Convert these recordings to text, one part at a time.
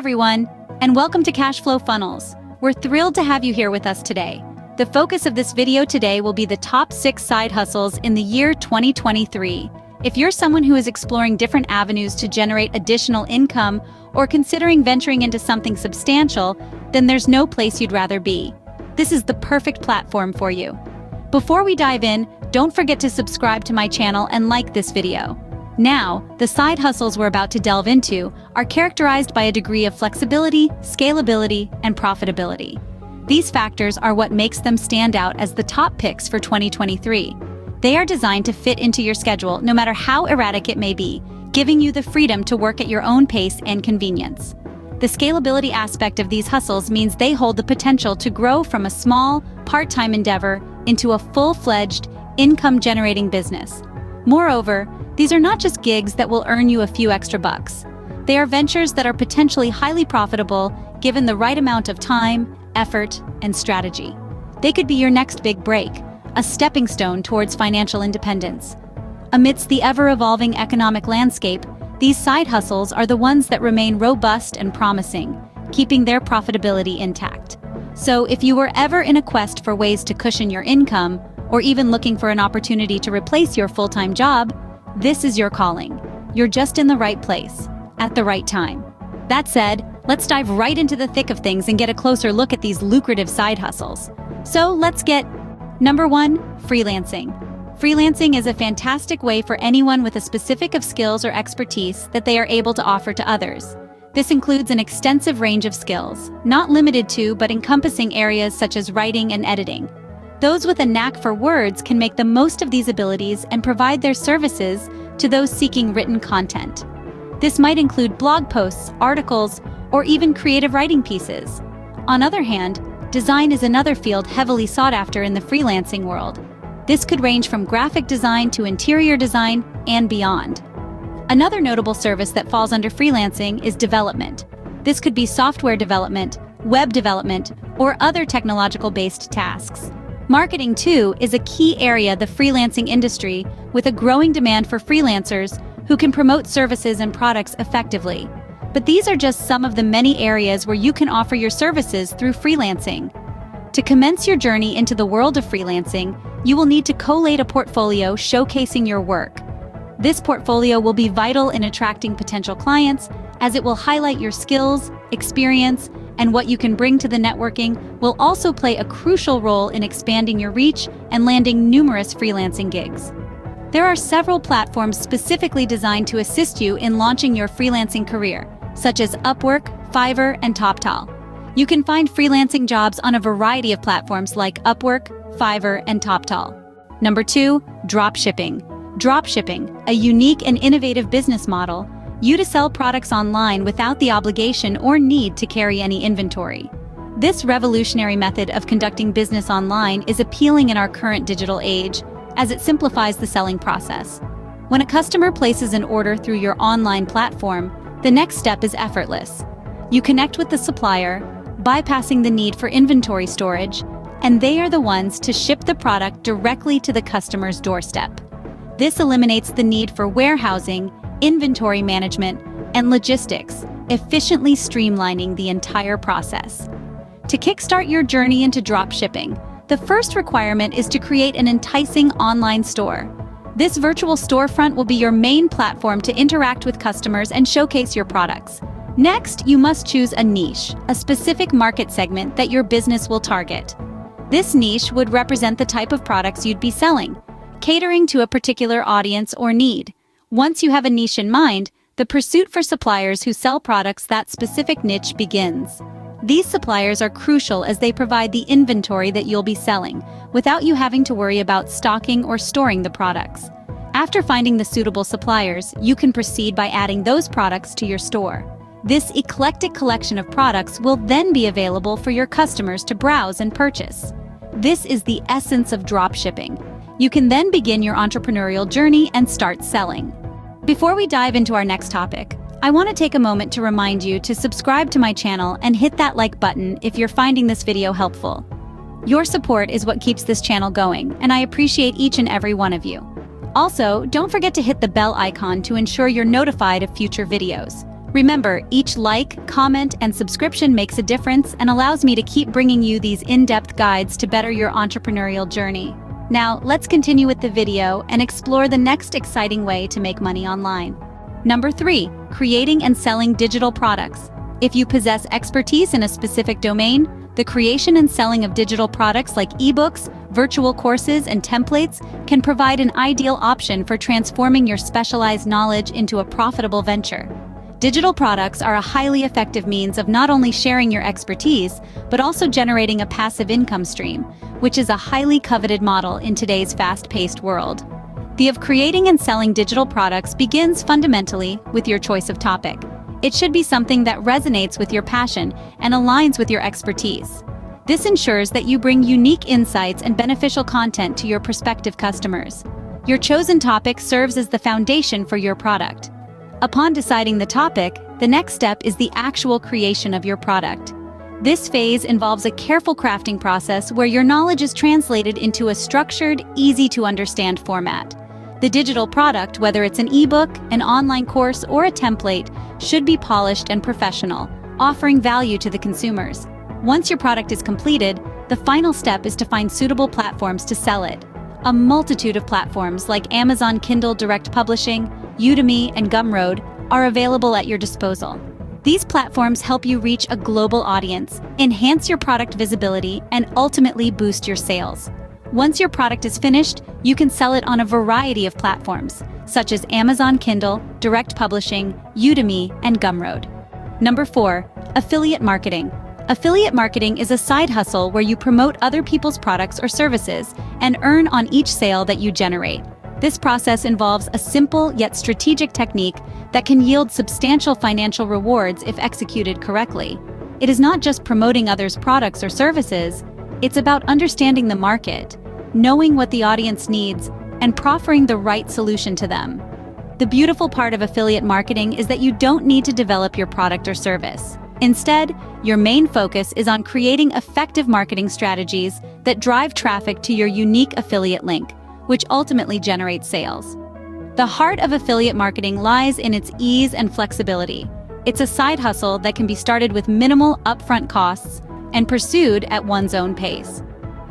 everyone, and welcome to Cashflow Funnels. We're thrilled to have you here with us today. The focus of this video today will be the top 6 side hustles in the year 2023. If you're someone who is exploring different avenues to generate additional income or considering venturing into something substantial, then there's no place you'd rather be. This is the perfect platform for you. Before we dive in, don't forget to subscribe to my channel and like this video. Now, the side hustles we're about to delve into are characterized by a degree of flexibility, scalability, and profitability. These factors are what makes them stand out as the top picks for 2023. They are designed to fit into your schedule no matter how erratic it may be, giving you the freedom to work at your own pace and convenience. The scalability aspect of these hustles means they hold the potential to grow from a small, part-time endeavor into a full-fledged, income-generating business. Moreover, these are not just gigs that will earn you a few extra bucks. They are ventures that are potentially highly profitable given the right amount of time, effort, and strategy. They could be your next big break, a stepping stone towards financial independence. Amidst the ever-evolving economic landscape, these side hustles are the ones that remain robust and promising, keeping their profitability intact. So if you were ever in a quest for ways to cushion your income, or even looking for an opportunity to replace your full-time job, this is your calling. You're just in the right place, at the right time. That said, let's dive right into the thick of things and get a closer look at these lucrative side hustles. So let's get number 1, freelancing. Freelancing is a fantastic way for anyone with a specific of skills or expertise that they are able to offer to others. This includes an extensive range of skills, not limited to but encompassing areas such as writing and editing. Those with a knack for words can make the most of these abilities and provide their services to those seeking written content. This might include blog posts, articles, or even creative writing pieces. On the other hand, design is another field heavily sought after in the freelancing world. This could range from graphic design to interior design and beyond. Another notable service that falls under freelancing is development. This could be software development, web development, or other technological-based tasks. Marketing, too, is a key area of the freelancing industry, with a growing demand for freelancers who can promote services and products effectively. But these are just some of the many areas where you can offer your services through freelancing. To commence your journey into the world of freelancing, you will need to collate a portfolio showcasing your work. This portfolio will be vital in attracting potential clients, as it will highlight your skills, experience, and what you can bring to the networking will also play a crucial role in expanding your reach and landing numerous freelancing gigs. There are several platforms specifically designed to assist you in launching your freelancing career, such as Upwork, Fiverr, and TopTal. You can find freelancing jobs on a variety of platforms like Upwork, Fiverr, and TopTal. Number 2, dropshipping. Dropshipping, a unique and innovative business model, you to sell products online without the obligation or need to carry any inventory. This revolutionary method of conducting business online is appealing in our current digital age, as it simplifies the selling process. When a customer places an order through your online platform, the next step is effortless. You connect with the supplier, bypassing the need for inventory storage, and they are the ones to ship the product directly to the customer's doorstep. This eliminates the need for warehousing, inventory management, and logistics, efficiently streamlining the entire process. To kickstart your journey into dropshipping, the first requirement is to create an enticing online store. This virtual storefront will be your main platform to interact with customers and showcase your products. Next, you must choose a niche, a specific market segment that your business will target. This niche would represent the type of products you'd be selling, catering to a particular audience or need. Once you have a niche in mind, the pursuit for suppliers who sell products that specific niche begins. These suppliers are crucial as they provide the inventory that you'll be selling, without you having to worry about stocking or storing the products. After finding the suitable suppliers, you can proceed by adding those products to your store. This eclectic collection of products will then be available for your customers to browse and purchase. This is the essence of dropshipping. You can then begin your entrepreneurial journey and start selling. Before we dive into our next topic, I want to take a moment to remind you to subscribe to my channel and hit that like button if you're finding this video helpful. Your support is what keeps this channel going, and I appreciate each and every one of you. Also, don't forget to hit the bell icon to ensure you're notified of future videos. Remember, each like, comment, and subscription makes a difference and allows me to keep bringing you these in-depth guides to better your entrepreneurial journey. Now, let's continue with the video and explore the next exciting way to make money online. Number 3, creating and selling digital products. If you possess expertise in a specific domain, the creation and selling of digital products like ebooks, virtual courses, and templates can provide an ideal option for transforming your specialized knowledge into a profitable venture. Digital products are a highly effective means of not only sharing your expertise, but also generating a passive income stream, which is a highly coveted model in today's fast-paced world. The of creating and selling digital products begins fundamentally with your choice of topic. It should be something that resonates with your passion and aligns with your expertise. This ensures that you bring unique insights and beneficial content to your prospective customers. Your chosen topic serves as the foundation for your product. Upon deciding the topic, the next step is the actual creation of your product. This phase involves a careful crafting process where your knowledge is translated into a structured, easy-to-understand format. The digital product, whether it's an ebook, an online course, or a template, should be polished and professional, offering value to the consumers. Once your product is completed, the final step is to find suitable platforms to sell it. A multitude of platforms like Amazon Kindle Direct Publishing, Udemy, and Gumroad are available at your disposal. These platforms help you reach a global audience, enhance your product visibility, and ultimately boost your sales. Once your product is finished, you can sell it on a variety of platforms, such as Amazon Kindle, Direct Publishing, Udemy, and Gumroad. Number 4, affiliate marketing. Affiliate marketing is a side hustle where you promote other people's products or services and earn on each sale that you generate. This process involves a simple yet strategic technique that can yield substantial financial rewards if executed correctly. It is not just promoting others' products or services, it's about understanding the market, knowing what the audience needs, and proffering the right solution to them. The beautiful part of affiliate marketing is that you don't need to develop your product or service. Instead, your main focus is on creating effective marketing strategies that drive traffic to your unique affiliate link, which ultimately generates sales. The heart of affiliate marketing lies in its ease and flexibility. It's a side hustle that can be started with minimal upfront costs and pursued at one's own pace.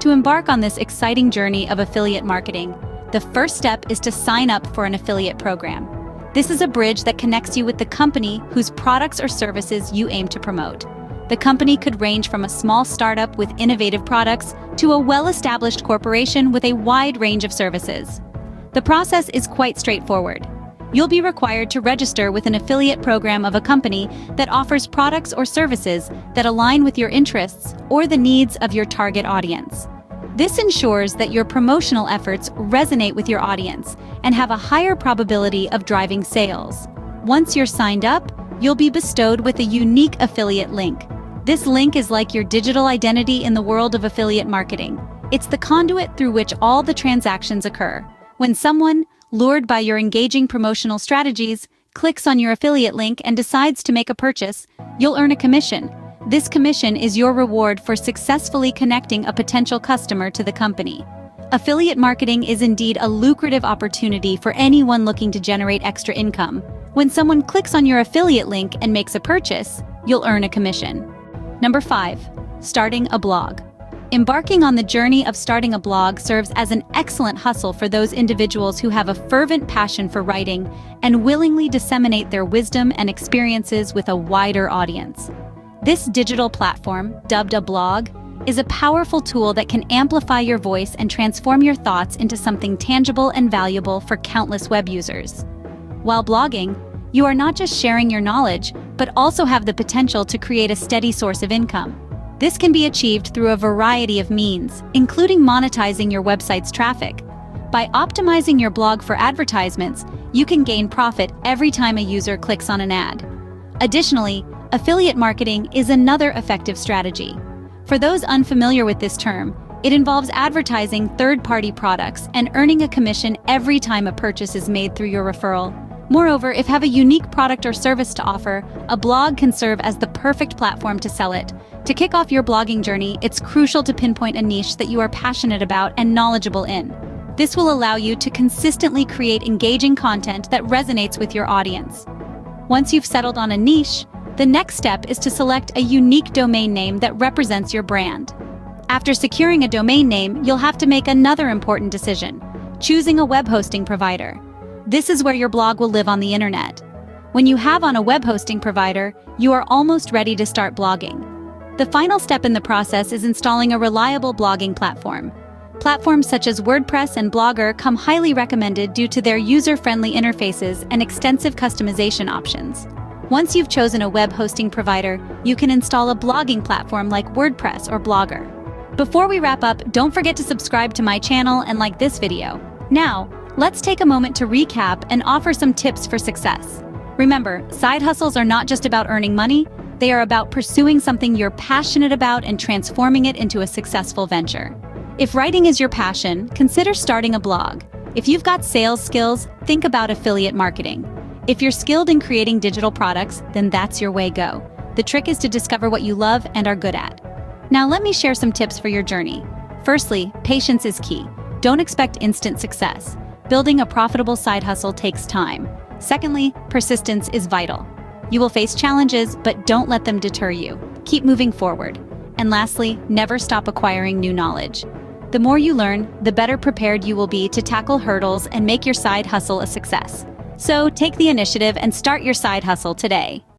To embark on this exciting journey of affiliate marketing, the first step is to sign up for an affiliate program. This is a bridge that connects you with the company whose products or services you aim to promote. The company could range from a small startup with innovative products to a well-established corporation with a wide range of services. The process is quite straightforward. You'll be required to register with an affiliate program of a company that offers products or services that align with your interests or the needs of your target audience. This ensures that your promotional efforts resonate with your audience and have a higher probability of driving sales. Once you're signed up, you'll be bestowed with a unique affiliate link. This link is like your digital identity in the world of affiliate marketing. It's the conduit through which all the transactions occur. When someone, lured by your engaging promotional strategies, clicks on your affiliate link and decides to make a purchase, you'll earn a commission. This commission is your reward for successfully connecting a potential customer to the company. Affiliate marketing is indeed a lucrative opportunity for anyone looking to generate extra income. When someone clicks on your affiliate link and makes a purchase, you'll earn a commission. Number 5, starting a blog. Embarking on the journey of starting a blog serves as an excellent hustle for those individuals who have a fervent passion for writing and willingly disseminate their wisdom and experiences with a wider audience. This digital platform, dubbed a blog, is a powerful tool that can amplify your voice and transform your thoughts into something tangible and valuable for countless web users. While blogging, you are not just sharing your knowledge, but also have the potential to create a steady source of income. This can be achieved through a variety of means, including monetizing your website's traffic. By optimizing your blog for advertisements, you can gain profit every time a user clicks on an ad. Additionally, affiliate marketing is another effective strategy. For those unfamiliar with this term, it involves advertising third-party products and earning a commission every time a purchase is made through your referral. Moreover, if you have a unique product or service to offer, a blog can serve as the perfect platform to sell it. To kick off your blogging journey, it's crucial to pinpoint a niche that you are passionate about and knowledgeable in. This will allow you to consistently create engaging content that resonates with your audience. Once you've settled on a niche, the next step is to select a unique domain name that represents your brand. After securing a domain name, you'll have to make another important decision: choosing a web hosting provider. This is where your blog will live on the internet. When you have on a web hosting provider, you are almost ready to start blogging. The final step in the process is installing a reliable blogging platform. Platforms such as WordPress and Blogger come highly recommended due to their user-friendly interfaces and extensive customization options. Once you've chosen a web hosting provider, you can install a blogging platform like WordPress or Blogger. Before we wrap up, don't forget to subscribe to my channel and like this video. Now, let's take a moment to recap and offer some tips for success. Remember, side hustles are not just about earning money, they are about pursuing something you're passionate about and transforming it into a successful venture. If writing is your passion, consider starting a blog. If you've got sales skills, think about affiliate marketing. If you're skilled in creating digital products, then that's your way go. The trick is to discover what you love and are good at. Now let me share some tips for your journey. Firstly, patience is key. Don't expect instant success. Building a profitable side hustle takes time. Secondly, persistence is vital. You will face challenges, but don't let them deter you. Keep moving forward. And lastly, never stop acquiring new knowledge. The more you learn, the better prepared you will be to tackle hurdles and make your side hustle a success. So take the initiative and start your side hustle today.